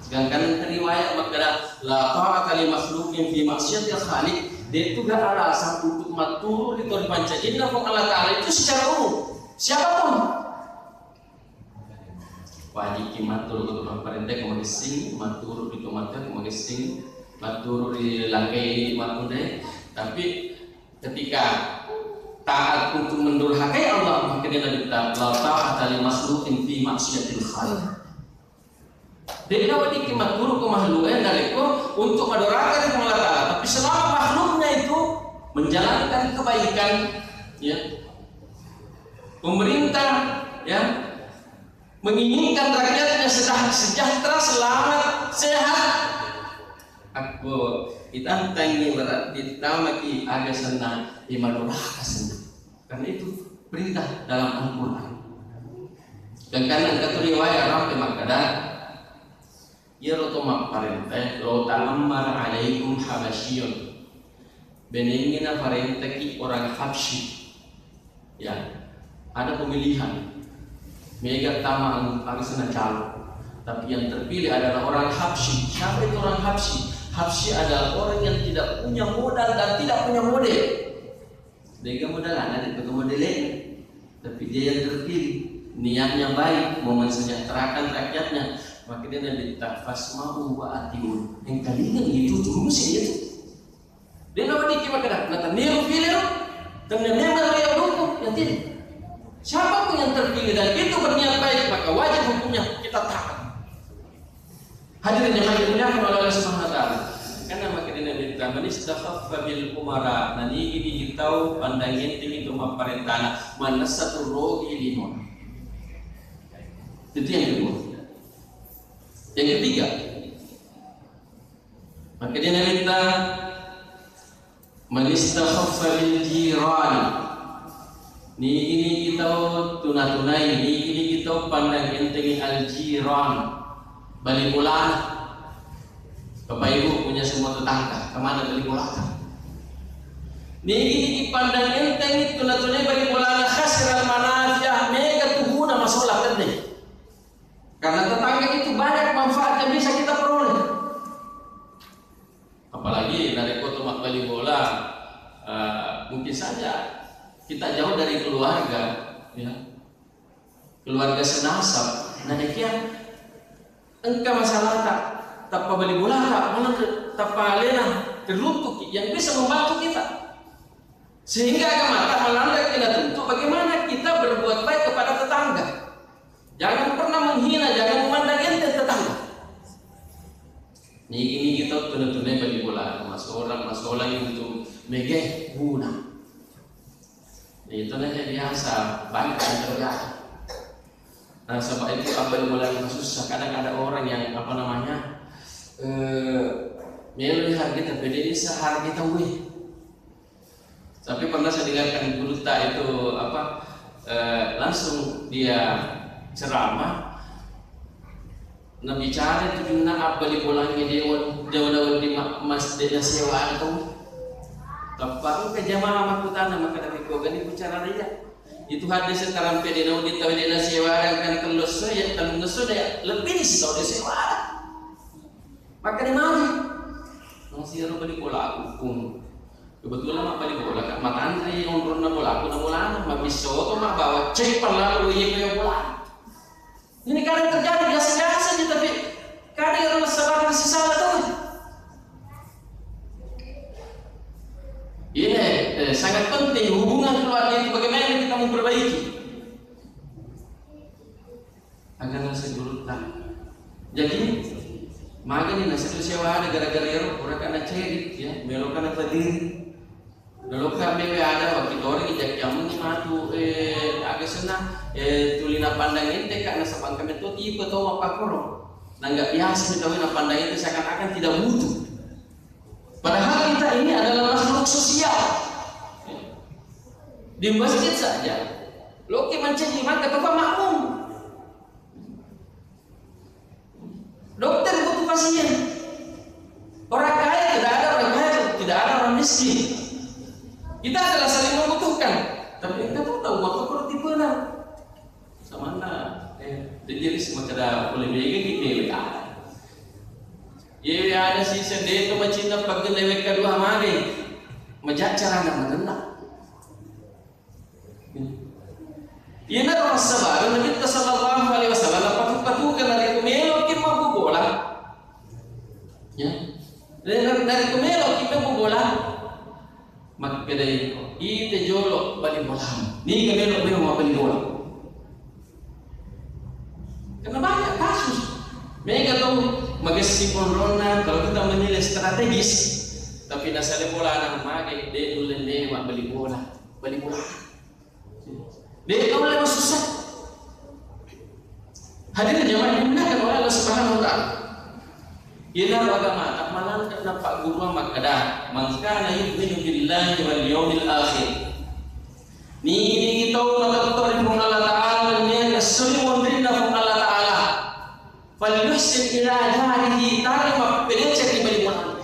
Sedangkan riwayat makna la ta'ata li makhluqin fi maksiatil khaliq, dia itu gak alasan untuk matur itu panca inna fa Allah Ta'ala itu secara umum. Siapapun wajib matur untuk perintah kemengising, matur itu matur kemengising, matur di langkai matunde. Tapi ketika taat untuk mendurhakai Allah, maka dia Nabi la ta'ata li makhluqin fi maksiatil khaliq. Dia wajib matur ke makhluknya daleko untuk mendurhakai Allah Ta'ala. Tapi selama makhluknya itu menjalankan kebaikan, ya, pemerintah, ya, menginginkan rakyatnya sejahtera, selamat, sehat. Aku kita tangi berarti tamaki ada senang imanullah senang. Karena itu perintah dalam Al-Quran. Dan karena kata riwayat Rabi Makada, ya rotomak parentah, lo ta'ammar alaikum habasyiyun. Beningina parentah ki orang Habsyi. Ya, ada pemilihan. Mega tamang parisana calon. Tapi yang terpilih adalah orang Habsyi. Siapa itu orang Habsyi? Habsyi adalah orang yang tidak punya modal dan tidak punya model. Dia modal ada di modelnya, tapi dia yang terpilih, niatnya baik, mau mensejahterakan rakyatnya. Maka dia Nabi tafasma'u wa atiun. Yang kalian itu dulu sih itu. Dia nama dikit maka nata niru pilih, dan memang yang hukum yang tidak. Siapapun yang terpilih dan itu berniat baik, maka wajib hukumnya kita taat. Hadirin yang dimuliakan oleh Allah Subhanahu wa taala. Karena makanya Nabi Muhammad istakhaffa bil umara. Nani ini tahu pandangin tinggi itu maparentana manasatul rogi linon. Itu yang kedua. Yang ketiga, makanya Nabi kita manistakhaffa bil jiran. Ni ini kita tunai, ni ini kita pandangin tinggi al jiran. Balik bulan, Bapak Ibu punya semua tetangga, kemana balik bulan? Ini dipandang enteng itu natulnya balik bulan khasiral manafiah mega tuhuna masalah kan nih. Karena tetangga itu banyak manfaat yang bisa kita peroleh. Apalagi dari kota mak balik bola, mungkin saja kita jauh dari keluarga, ya, keluarga senasab. Nah demikian. Engkau masalah tak balik bola tak lena terluntuk yang bisa membantu kita sehingga agama tak melanda kita tentu bagaimana kita berbuat baik kepada tetangga. Jangan pernah menghina, jangan memandang enteng tetangga. Ini kita tunai balik bola masalah yang untuk megeh guna. Itu aja biasa banyak yang terjadi. Nah sebab itu apa yang mulai susah. Kadang ada orang yang apa namanya melihat kita beda ini sehari kita weh. Tapi pernah saya dengarkan Buruta itu apa langsung dia ceramah. Nah bicara itu gimana apa di bolanya jauh di masjid sewa itu. Tapi ke jamaah makutana maka dari kau gani bicara dia. Itu hadis sekarang pedena di tahu dina sewa kan kelus ya kan nusu ya lebih sih tahu sewa. Maka di mana? Masih ro balik bola hukum. Kebetulan mak balik bola kat mak antri onron na bola aku na bola mak biso to mak bawa cek lalu iya bola. Ini kadang terjadi biasa-biasa saja tapi kadang orang sabar sesala tuh. Ini sangat penting hubungan keluarga itu bagaimana kita memperbaiki agar nasi gurutlah. Jadi maka ni nasi sewa ada gara-gara ya orang kena cerit ya melokan apa diri kalau kami ada waktu orang ijak jamu ni matu agak senang tulina pandang ente karena sebab kami tu tipe tahu apa korong dan nggak biasa kita wina pandang ente seakan-akan tidak butuh. Padahal kita ini adalah makhluk sosial. Di masjid saja, loki mencari maka bapak makmum. Dokter butuh pasien. Orang kaya tidak ada orang kaya, tidak ada orang miskin. Kita adalah saling membutuhkan. Tapi kita tahu waktu perlu tipe lah. Sama mana? Jadi semacam ada boleh begini ada. Ye ada si sendiri tu macam nak pakai lewat kedua mari, macam cara nak menenang. Ia nak orang sabar. Nabi sallallahu alaihi wasallam patu dari kumelo kita mampu bola. Ya, dari kumelo kita mampu bola. Mak kedai ite jolo balik bola. Ni kumelo mau balik bola. Karena banyak kasus. Mereka tahu magasipon rona kalau kita menilai strategis, tapi nasale bola anak mage dia dulu dia mak beli bola. Dia tahu lewat susah. Hadirin jemaah dimuliakan oleh Allah Subhanahu wa taala. Ina agama tak malan nampak guru mak ada. Man kana yu'minu billahi wal yawmil akhir. Ni kita mengatakan Allah taala ni kesulitan dina Allah taala. Falyuhsin ila jarihi tarima pelecek di balik bulan.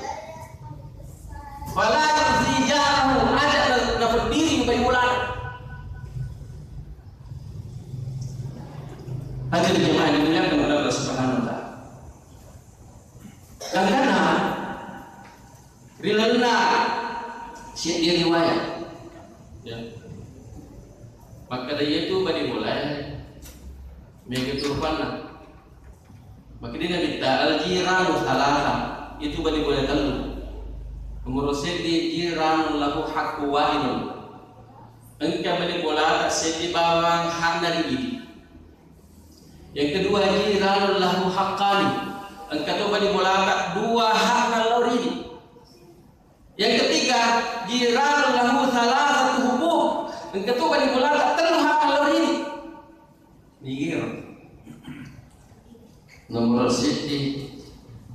Fala yuzijahu ada na berdiri di balik bulan. Hadirin jemaah dimuliakan oleh Allah Subhanahu wa taala. Karena rilana siap dia riwayat. Ya. Maka dia itu balik mulai mega turpan. Maka dia minta al-jiranu salasa itu balik boleh telu. Mengurusnya di jiranun lahu haqqu wahidun. Engkau balik bola tak sedi bawang hak dari ini. Yang kedua jiranun lahu haqqani. Engkau tu balik bola tak dua hak kalau ini. Yang ketiga jiranun lahu salasatu huquq. Engkau tu balik bola tak telu hak kalau ini. Nigir. Nomor siti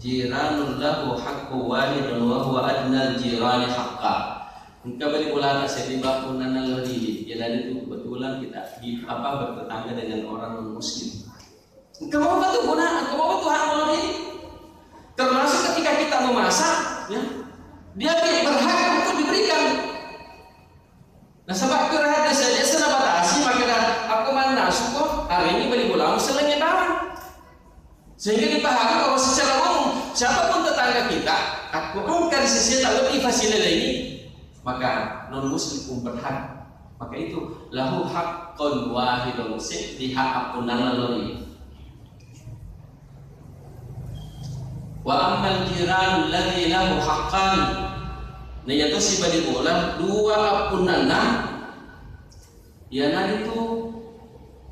jiranul lahu haqqu walidun wa huwa adnal jirani haqqa. Engkau balik bola tak sediba punan lori. Jadi itu kebetulan kita bertetangga dengan orang non muslim. Engkau mau betul guna, engkau mau betul hak lori. Termasuk ketika kita memasak, ya, dia berhak untuk diberikan. Nah sebab kerana dia sudah batasi maka aku mana suko hari ini balik bola selengnya dalam. Sehingga dipahami bahwa secara umum siapapun tetangga kita, aku angkat sisi tak lebih fasilah ini, maka non muslim pun berhak. Maka itu lahu haqqun wahidun di hak apunan lalu. Wa ammal jiran alladhi lahu haqqan. Nah yaitu si badi bola dua apunana. Ya nari itu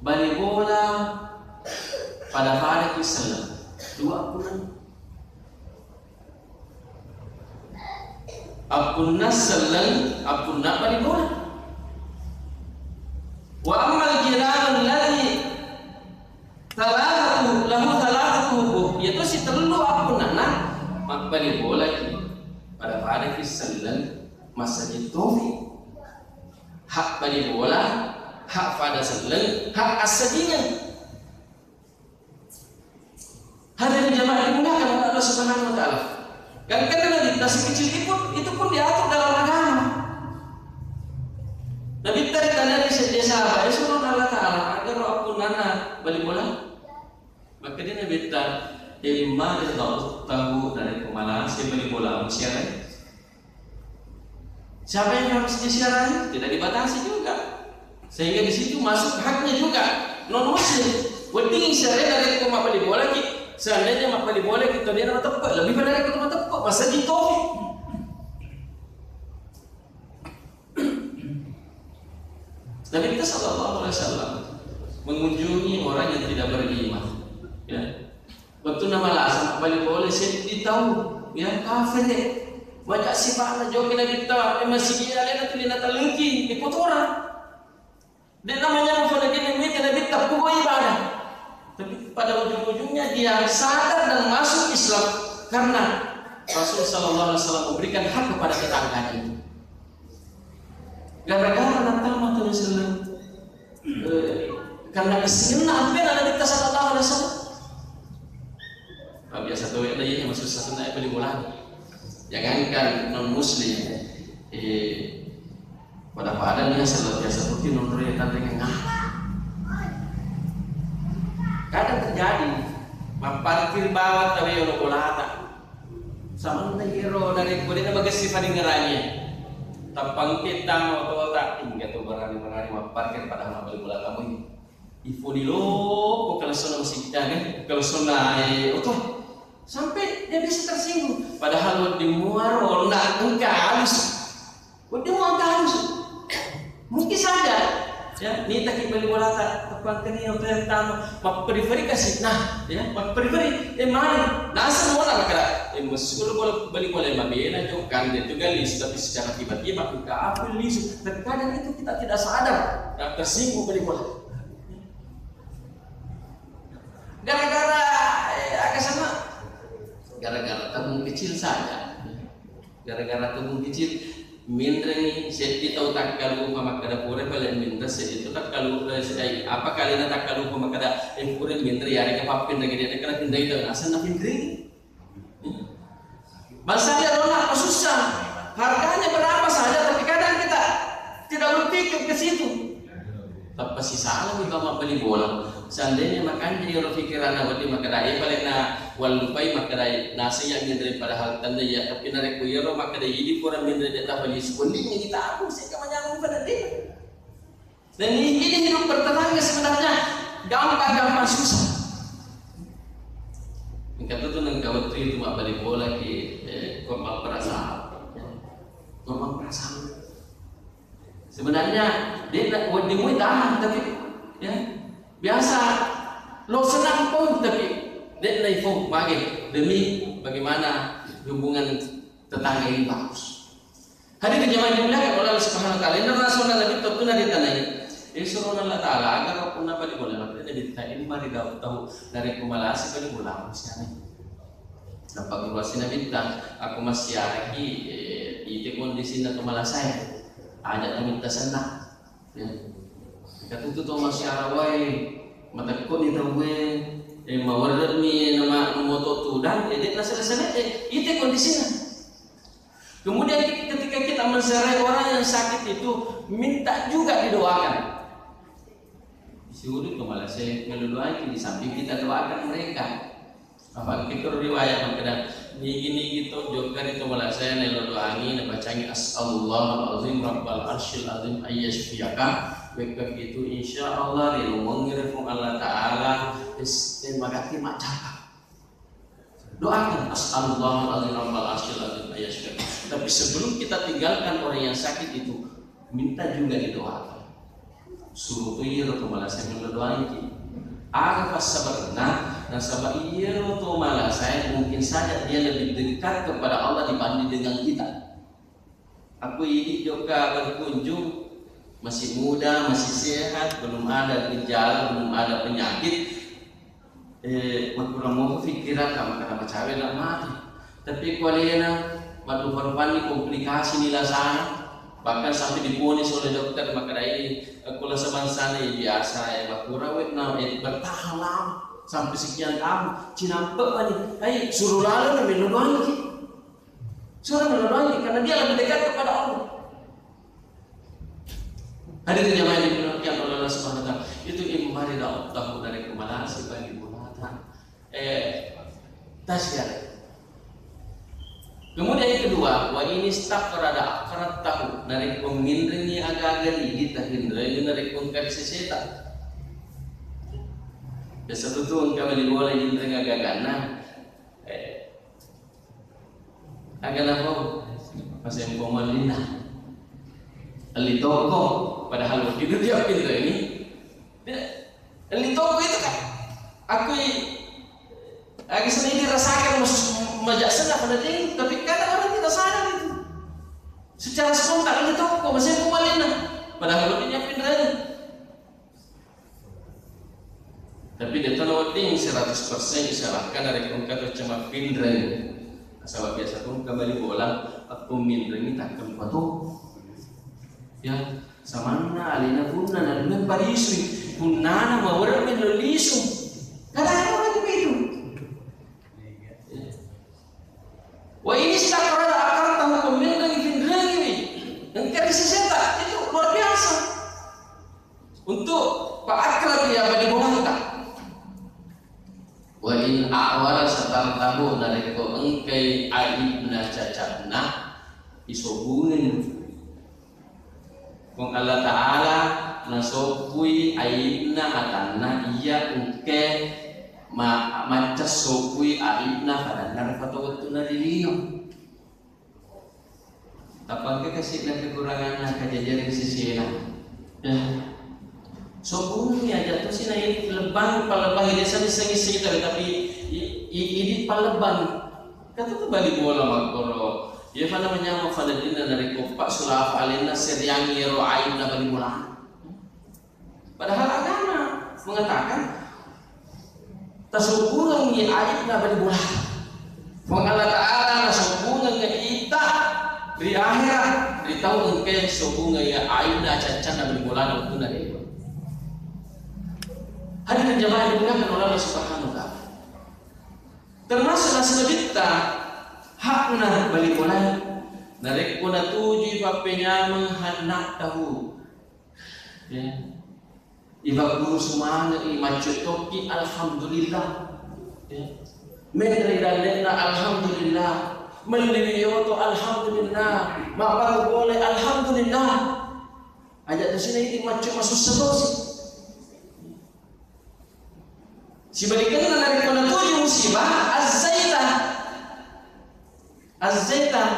badi bola pada hari Islam dua apunna sallan apunna balik bola wa amal jiran alladhi thalathatu lahu thalathatu huquq yaitu si terlalu apunna mak balik bola pada hari Islam masjid Taufik hak balik bola hak pada sallan hak asadinya. Hadirin jemaah dimuliakan oleh Allah Subhanahu wa taala. Dan karena kita kecil itu pun diatur dalam agama. Nabi tadi tanya di sahabat, suruh Allah taala agar aku nana balik bola. Maka dia Nabi ilma dia tahu dari kemana si balik bola siaran. Siapa yang harus disiaran? Tidak dibatasi juga. Sehingga di situ masuk haknya juga non muslim. Penting siaran dari kemana balik bola ki. Seandainya mak balik boleh kita dia nama tepat lebih pada kita nama tepat masa gitu. Nabi kita sallallahu alaihi wasallam mengunjungi orang yang tidak beriman. Ya. Waktu nama lasan balik boleh saya ditahu ya kafir deh. Banyak sifat jauh Nabi kita masih dia lain tu dia nak lengki di kotoran. Dia namanya apa lagi Nabi kita pukul ibadah. Tapi pada ujung-ujungnya dia sadar dan masuk Islam karena Rasul sallallahu alaihi wasallam memberikan hak kepada tetangganya. Gara-gara Natal mata Islam karena kesenangan apa yang kita sallallahu alaihi wasallam. Biasa tuh ada yang masuk sasana beli bola. Jangankan non muslim pada padanya biasa seperti non retan dengan kadang terjadi memparkir bawah tapi orang bola Sama hero dari kulit apa kesifat dengarannya. Tapang kita mau tahu tak hingga tuh berani mau parkir pada nama beli bola kamu ini. Ifo di lo, kalau sona masih kita kan, kalau sona oke sampai dia bisa tersinggung. Padahal di muaro nak engkau halus, dia mau halus. Mungkin saja. Ya, ni tak beli bola tak tapang kini atau yang tamu, mak periferi kasih. Nah, ya, mak periferi, mari. Nasa bola makara, mesul bola beli bola mabena jokan dia juga lis, tapi secara tiba-tiba kita apa lis. Terkadang itu kita tidak sadar, tersinggung beli bola. Gara-gara agak sama, gara-gara tabung kecil saja. Gara-gara tabung kecil. Mindra ni seti tahu tak kalau pamakada pura balik mindra seti itu tak kalau apa kali nak tak kalau pamakada pura mindra ya mereka papin lagi dia kena pindai itu asal nak pindai masalah orang susah harganya berapa saja tapi kadang kita tidak berpikir ke situ tapi si salah kita mau beli bola seandainya makan jadi orang pikiran awak di makadai balik na walupai makadai nasi yang mindre padahal tanda ya tapi narik kuyero makadai ini kurang mindre data beli sekundingnya kita aku sih kemanjangan pada dia dan ini hidup bertetangga sebenarnya gampang susah kata tu nang kawat itu mak balik bola ki korban perasaan sebenarnya dia nak buat demo tahan tapi ya biasa lo senang pun tapi dia naifo bagi demi bagaimana hubungan tetangga ini bagus. Hadirin jemaah dimuliakan oleh Allah Subhanahu wa taala. Inna rasulullah nabi tertuna di tanah ini. Insyaallah Allah taala agar pun apa di bola maka nabi ini mari tahu dari kumalasi kali bola misalnya. Dapat luasin nabi aku masih lagi itu kondisi nak kumalasai. Ada minta sana. Ya. Kata tu masih arawai matakut ni tawe mawarad mi nama moto tu dan edit nasana itu kondisinya. Kemudian ketika kita menserai orang yang sakit itu minta juga didoakan. Siuri kemala saya meluduai di samping kita doakan mereka. Apa kita riwayat kadang gini gitu jokan itu malah saya nelodoangi nabacangi as'alullah azim rabbal arsyil azim ayyashfiyaka beka gitu insyaallah rilmongirfung Allah taala magati macaka doakan as'alullah azim rabbal arsyil azim ayyashfiyaka tapi sebelum kita tinggalkan orang yang sakit itu minta juga didoakan suruh tuyir atau malah saya melodoangi apa sabarna dan sabar iya atau malah saya mungkin saja dia lebih dekat kepada Allah dibanding dengan kita. Aku ini juga berkunjung masih muda, masih sehat, belum ada gejala, belum ada penyakit. Kurang mau pikiran karena cawe nak mati. Tapi kualena madu korban komplikasi nila sana. Bahkan sampai diponis oleh dokter maka ini kalau sebangsana biasa ya bakura wet na bertahan lama sampai sekian tahun cinampe nih suruh lalu nabi doang lagi suruh doang karena dia lebih dekat kepada Allah. Hadirin jamaah yang dimuliakan oleh Allah Subhanahu wa taala itu imari tahu dari kemalasi bagi mulatan tasyar. Kemudian yang kedua, wa ini stak rada akarat tahu dari pemindri agak-agak di tahindra ini dari pengkari seseta. Biasa tuh kami boleh indri agak-agak nah, agak apa? Masih pemalina, ali toko padahal waktu itu dia pintar ini, ali toko itu kan, aku agak sendiri rasakan majak senang pada dia, tapi kadang orang tidak sadar itu. Secara spontan itu kok masih pemalina, padahal dia pindahin. Tapi dia tahu ting 100% disalahkan dari kata cuma pindahin. Asal biasa pun kembali bola, aku pindahin tak keluar tu. Ya, sama na alina punna na dengan parisu, punna na mawar menolisu. Kadang orang begitu. Wah ini sekarang akar tahu pemilik lagi pindahin ini, engkau seseta itu luar biasa. Untuk Pak Akrab ya bagi bola kita. Wa in awal setar tahu dari ko engkai aibna cacatna isobungin kung Allah Ta'ala nasopui aibna atanna iya engkai macas sopui aibna karena fatawatu na diliyo tapang kasih na kekurangan na kajajaring sisina sopung ya jatuh sih na ini lebang palebang ini sampai sengis tapi ini palebang kata tuh balik bola makoro ya fana menyama fana dina dari kopak sulaf alina seriangi ro aibna balik bola padahal agama mengatakan tasubungan ni aibna balik bola Allah Ta'ala nasubungan nga ita di akhirat di tahun engke subungan ya aibna cacan balik bola itu dari hadirin jamaah dimuliakan oleh Allah Subhanahu wa taala. Termasuk nasabita hakna balik mulai narek kuna tuju papenya menghanak tahu. Ya. Iba guru sumana imacu toki alhamdulillah. Ya. Menri dalena alhamdulillah. Menliyoto alhamdulillah. Maka boleh alhamdulillah. Ajak tu sini imacu masuk sedosi. Sebaliknya dari kena tujuh musibah az-zaitah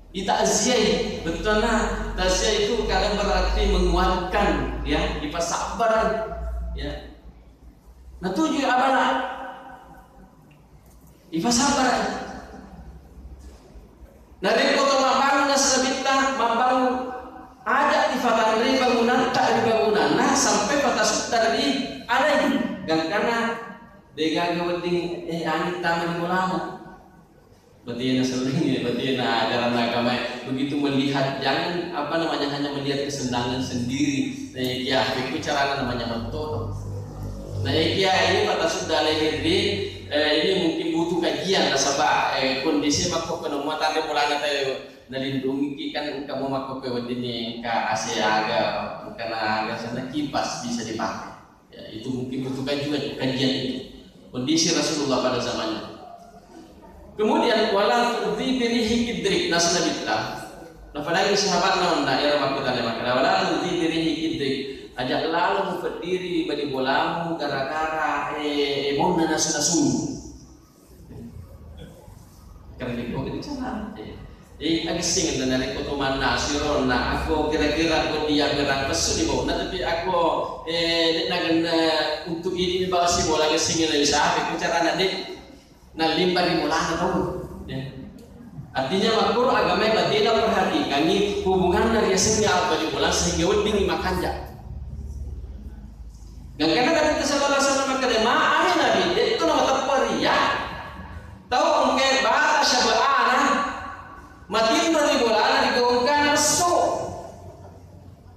itaziyai betulnya taziyai itu kadang berarti menguatkan ya dipasabaran ya nah tujuh abana ipasabaran dari kota mabang nasabita mabang ada di fatari bangunan tak di bangunan nah sampai batas tadi ada yang karena dega gaweding angin taman mulama berarti sering berarti ajaran agama begitu melihat jangan hanya melihat kesenangan sendiri nah ya itu cara namanya mentor nah ya ini batas sudah lahir ini mungkin butuh kajian nasabah kondisi makro penemuan tadi mulanya tayo nalindungi kan kamu makro ini ke Asia karena agak sana kipas bisa dipakai ya, itu mungkin butuhkan juga kajian itu kondisi Rasulullah pada zamannya. Kemudian wala tudhi birihi kidrik nasnabitlah. Apalagi sahabat naon daerah makutane maka wala tudhi birihi kidrik. Ajak lalu berdiri badi bolamu gara-gara monna nasu-nasu. Karena itu kan sana. Agising dan dari kotoman nasiron na ako kira-kira ko dia gerang pesu di bawah tapi ako nagana untuk ini bawa si bola agising na isa ako cara nanti na limba di bola na tahu artinya makro agama batina perhatikan ini hubungan dari agising apa di bola sehingga wedding makan ja dan karena dari kesalahan maka dia maaf nabi itu nama tepari ya tahu mungkin bahasa syabana mati dari bola digaungkan so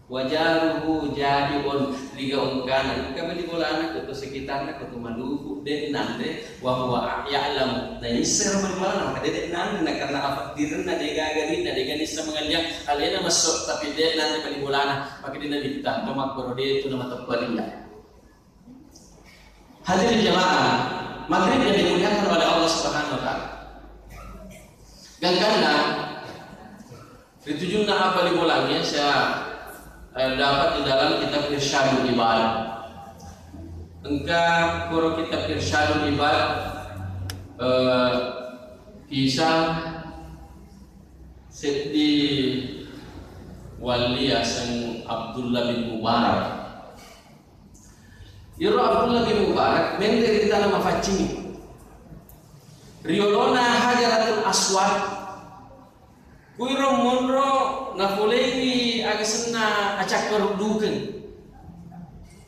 wajaruhu jadiun digaungkan kami di bola ke sekitarnya ke maluku dan nanti wahwa ya'lam nah ini serba bola maka dia nanti karena apa direna dia gagarin dia ganisa mengalia kalian masuk tapi dia nanti di bola maka dia nanti kita nama korode itu nama tepalinda hadirin jamaah maghrib yang dimuliakan oleh Allah Subhanahu wa taala. Karena ditujukan apa di bulannya saya dapat di dalam kitab Irsyadul Ibad. Engkau kalau kitab Irsyadul Ibad kisah Siti Wali Hasan Abdullah bin Mubarak. Yoro Abdullah bin Mubarak menderita nama facing. Riolona Hajaratul Aswad kuiro monro na fulewi agasna acak kerudukan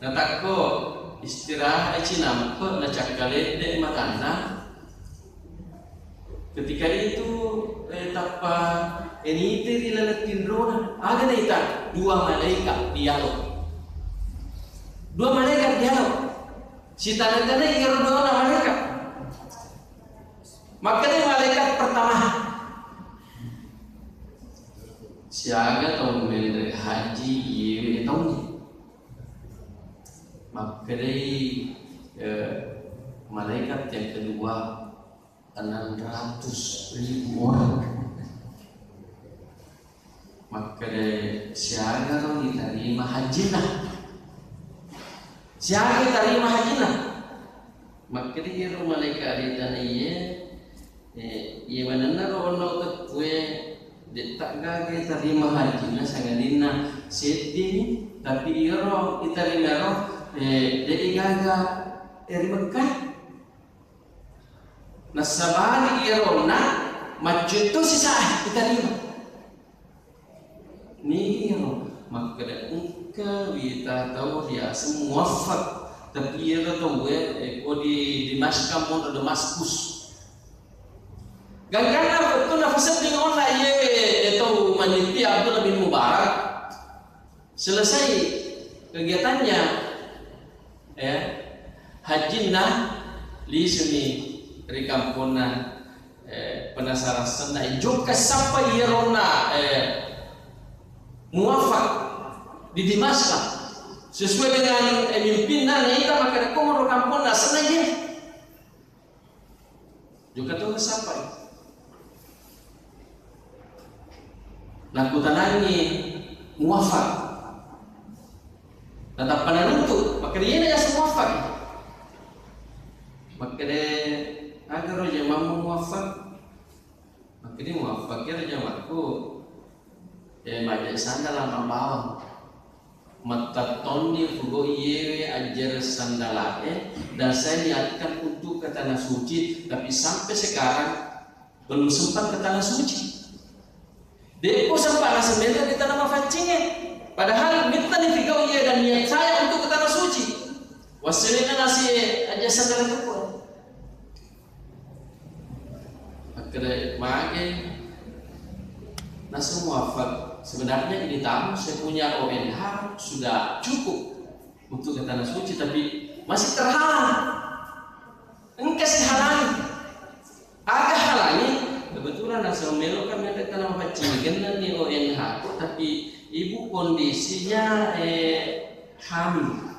natakko istirahat cinam ko na cakale de matanda ketika itu tapa ini dilalatin rona aga ita dua malaikat dialog si tanah-tanah ingin dua malaikat makanya malaikat pertama siaga tahun dari haji iya tahun makanya malaikat yang kedua 600.000 orang. Maka siaga lo diterima hajinya, siaga diterima hajinya. Maka dia malaikat di tanah iya mana lo ketue detak gage terima hajinya sangadina sedih, tapi iro diterima roh jadi gaga dari Mekah. Nasabani iro na masjid tu sisa diterima. Ni maka engkau kita tahu dia semua wafat, tapi ia tahu di Damaskus pun ada Damaskus. Gagana betul nafas dengan orang ye tahu meniti Abdullah bin Mubarak. Selesai kegiatannya, hajinna li sini dari kampungna penasaran senai juga sampai yerona muafak di Damaskus sesuai dengan pimpinan kita, maka komoro kampung sana dia juga tuh sampai laku tanahnya muafak tetap penentu, maka dia ada muafak, maka dia agar roja mampu muafak, maka dia muafak kira jamaku banyak sandal lama bawang mata toni fugo yewe ajar sandal dan saya niatkan untuk ke tanah suci, tapi sampai sekarang belum sempat ke tanah suci. Depo sempat nasi merah di tanah mafancingnya, padahal minta nih fugo yewe dan niat saya untuk ke tanah suci. Wasilnya nasi ajar sandal itu pun akhirnya magai nasi muafak. Sebenarnya ini tahu saya punya ONH sudah cukup untuk ke tanah suci, tapi masih terhalang. Engkau sih halangi, agak halangi. Kebetulan asal melo kami ada tanah pacingan nih ONH, tapi ibu kondisinya hamil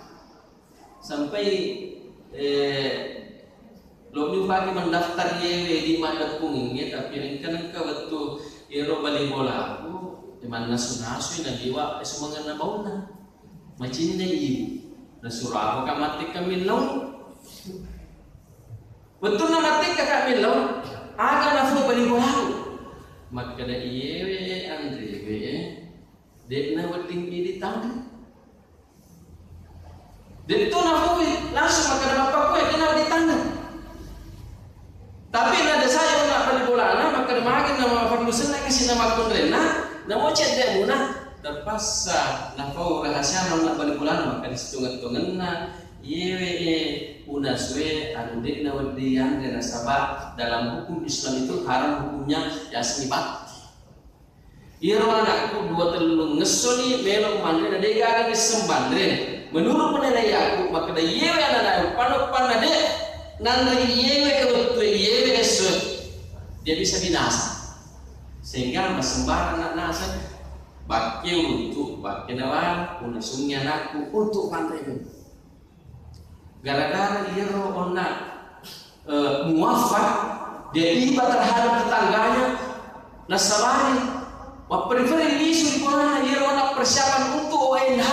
sampai lo pagi mendaftar di mana pungingnya, tapi engkau betul iro balik bola aku. Di mana nasu-nasu yang diwa semua na bauna macin na ibu nasuro ako ka mati kami long betul na mati ka kami long aga na fu bali bola maka da iyewe andrewe dek na wating di tangga dek to na fu langsung maka da bapak ko kena di tangga, tapi na saya na bali bola na maka da magin na mga paglusan na kasi na magkondrena na mo chat dia muna terpaksa na kau rahasia nak balik bulan maka dihitung-hitungan na yewe unaswe anu dek na wadian dan sabab dalam hukum Islam itu haram hukumnya ya senibat. Iro anakku dua telung ngesoni melo mandre na dek akan disembandre menurut penilaian aku maka da yewe anak panu dek nanda yewe ke yewe dia bisa binasa. Sehingga masembah anak nasa bakil untuk bakil nawan unasungnya anakku untuk pantai itu gara-gara dia onak muafak dia tiba terhadap tetangganya nasabari wapreferi isu di mana dia onak persiapan untuk ONH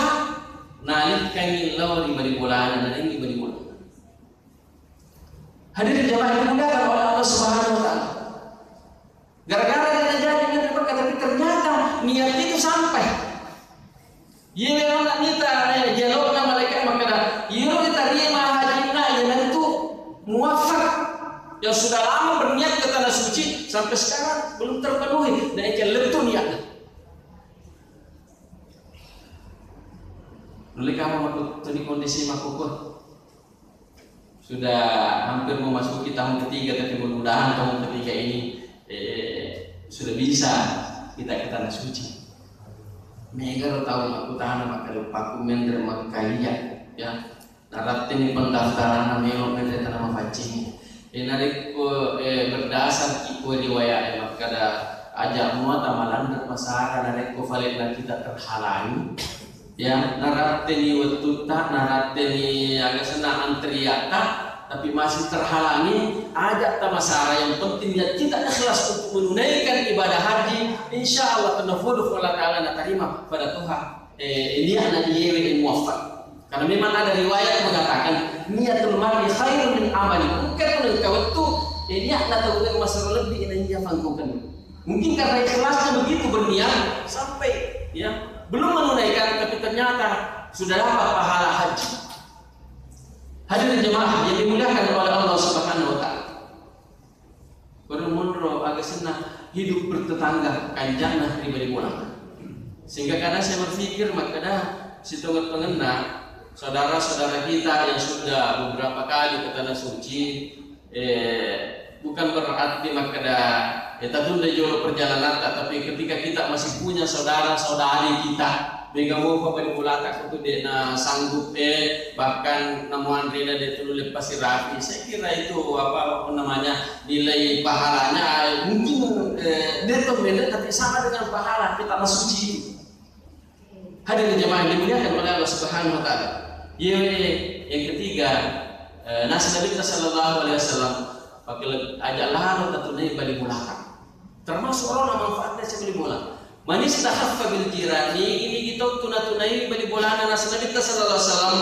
nalik kami law di bari bulan dan ini bari bulan hadirin jamaah yang dimuliakan oleh Allah Subhanahu wa taala. Gara-gara dia jadi berkata, tapi ternyata niat itu sampai. Yewe anak nita, dialognya malaikat maka yewe diterima hajina yang itu muafak yang sudah lama berniat ke tanah suci sampai sekarang belum terpenuhi dan ikan letu niatnya. Lalu kamu makut tadi kondisi makukun sudah hampir memasuki tahun ketiga, tapi mudah-mudahan tahun ketiga ini sudah bisa kita ke tanah suci. Mega tahu aku tahan maka lupaku mender makalia ya. Narat ini pendaftaran melo mender tanah mafacing. Narik berdasar kiku riwayat maka ada ajak muat amalan dan masyarakat narik ko valid kita terhalangi. Ya narat ini waktu tak narat ini agak senang antriata tapi masih terhalangi, ajak tamasara. Yang penting dia tidak ikhlas untuk menunaikan ibadah haji, insya Allah tanafudhu Allah Ta'ala nak terima pada Tuhan. Ini anak yewe muwafaq. Karena memang ada riwayat mengatakan niatul mar'i khairun min amali. Bukan engkau itu niat atau bukan masalah lebih ini yang fangkukan. Mungkin karena ikhlasnya begitu berniat sampai ya belum menunaikan, tapi ternyata sudah dapat pahala haji. Hadirin jemaah yang dimuliakan oleh Allah Subhanahu wa Ta'ala. Bermunro agak senang hidup bertetangga kanjana pribadi pulang. Sehingga kadang saya berpikir makanya situat pengenah saudara-saudara kita yang sudah beberapa kali ke tanah suci, bukan berarti makanya kita tunda jauh perjalanan, tapi ketika kita masih punya saudara-saudari kita, mega mau pada bulata itu dia sanggup bahkan namuan rina dia tuh lepas rapi. Saya kira itu apa namanya nilai pahalanya mungkin dia tuh beda, tapi sama dengan pahala kita tanah suci. Hadirin jemaah yang dimuliakan oleh Allah Subhanahu wa Ta'ala. Yang ketiga, nasi Nabi sallallahu alaihi wasallam pakai ajalah tentunya balik mulaka. Termasuk orang manfaatnya sebeli bola. Manis tahaffa bil jirani, ini kita tunai balik bola nasi Nabi sallallahu alaihi wasallam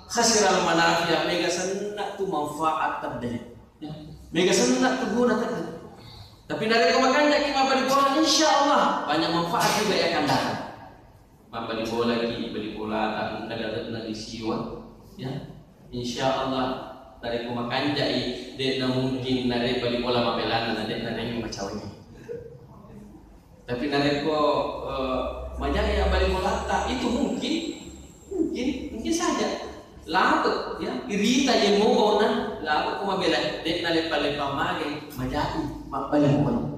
khasiral manafi'a, mega sennak tu manfaat terdiri. Ya. Mega sennak tu guna terdiri. Tapi dari kemakan dak balik bola insyaallah banyak manfaat juga yang akan datang. Balik bola lagi, balik bola tak ada di siwa, ya. Insya Allah dari kumakan jai, dia mungkin dari balik bola mabelan, ada yang macamnya. Tapi dari ko majaya balik bola tak itu mungkin saja. Lalu, ya, irita yang mau na, lalu kumabelan, dia nalepa-lepa mage majai balik bola.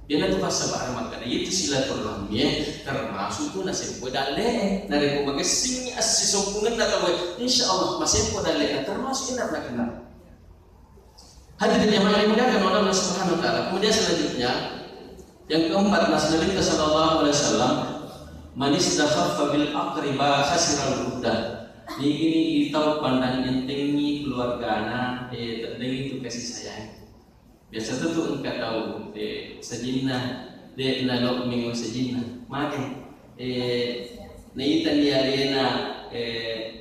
Dia nanti pas sabar makanya itu silaturahmi termasuk tu nasib podale dari kumaga sing asisompungan datang insya Allah masih podale termasuk ini nak kenal. Hadirin yang dimuliakan oleh Allah Subhanahu wa Ta'ala. Kemudian selanjutnya yang keempat, Nabi sallallahu alaihi wasallam man istakhaffa bil aqriba khasiral budda. Ini kita pandang entengi keluargana terdengi itu kasih sayang. Biasa tu engkau tahu sejina de nalok minggu sejina makin naitan dia arena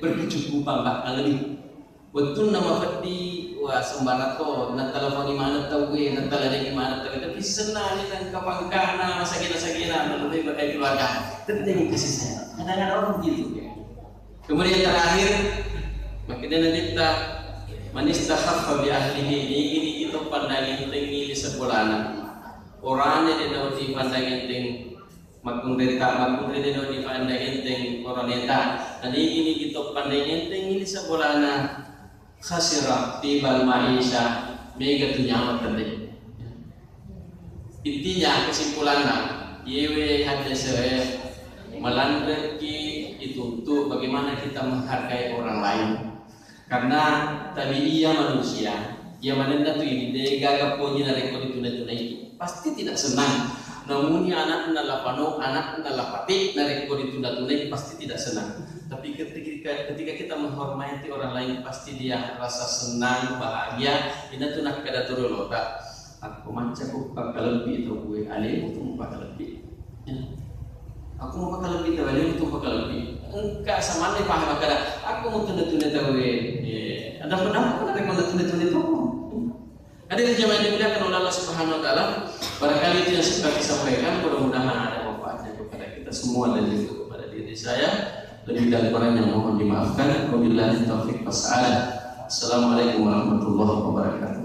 berkecukupan bakal lebih betul nama fadi wa sembarato na telepon di mana tahu gue na telepon di mana tahu tapi senang ni dan kapangkana sakina lebih berkait keluarga terdengar kasih sayang kadang-kadang orang begitu ya. Kemudian terakhir makanya nanti kita manis tahaffa bi ahlihi ini kita pandangin tinggi di sekolahna orangnya di nauti pandangin ting makun reta di nauti pandangin ting oraneta dan ini kita pandangin tinggi di sekolahna khasira tibal maisha mega tu nyaman tadi. Intinya kesimpulannya yewe hanya saya melandaki itu untuk bagaimana kita menghargai orang lain. Karena tadi ia manusia, ia menenda tu ini dia gagap punya dari kau ditunda-tunda pasti tidak senang. Namun anak adalah pano, anak adalah pati dari kau ditunda-tunda pasti tidak senang. Tapi ketika kita menghormati orang lain pasti dia rasa senang, bahagia. Ini tu nak kada turun lotak. Aku macam aku bakal lebih tu gue, alih tu bakal lebih. Aku mau bakal lebih tu alih tu bakal lebih. Engkau sama ni paham kada? Aku mau tunda-tunda tu gue. Ada pendapat ada kalau tunda-tunda itu. Ada yang jemaah dimuliakan oleh Allah Subhanahu wa Ta'ala. Barangkali itu yang sudah disampaikan, mudah-mudahan ada manfaatnya kepada kita semua dan juga kepada diri saya. Lebih dan kurang yang mohon dimaafkan. Wabillahi taufiq was hidayah. Assalamualaikum warahmatullahi wabarakatuh.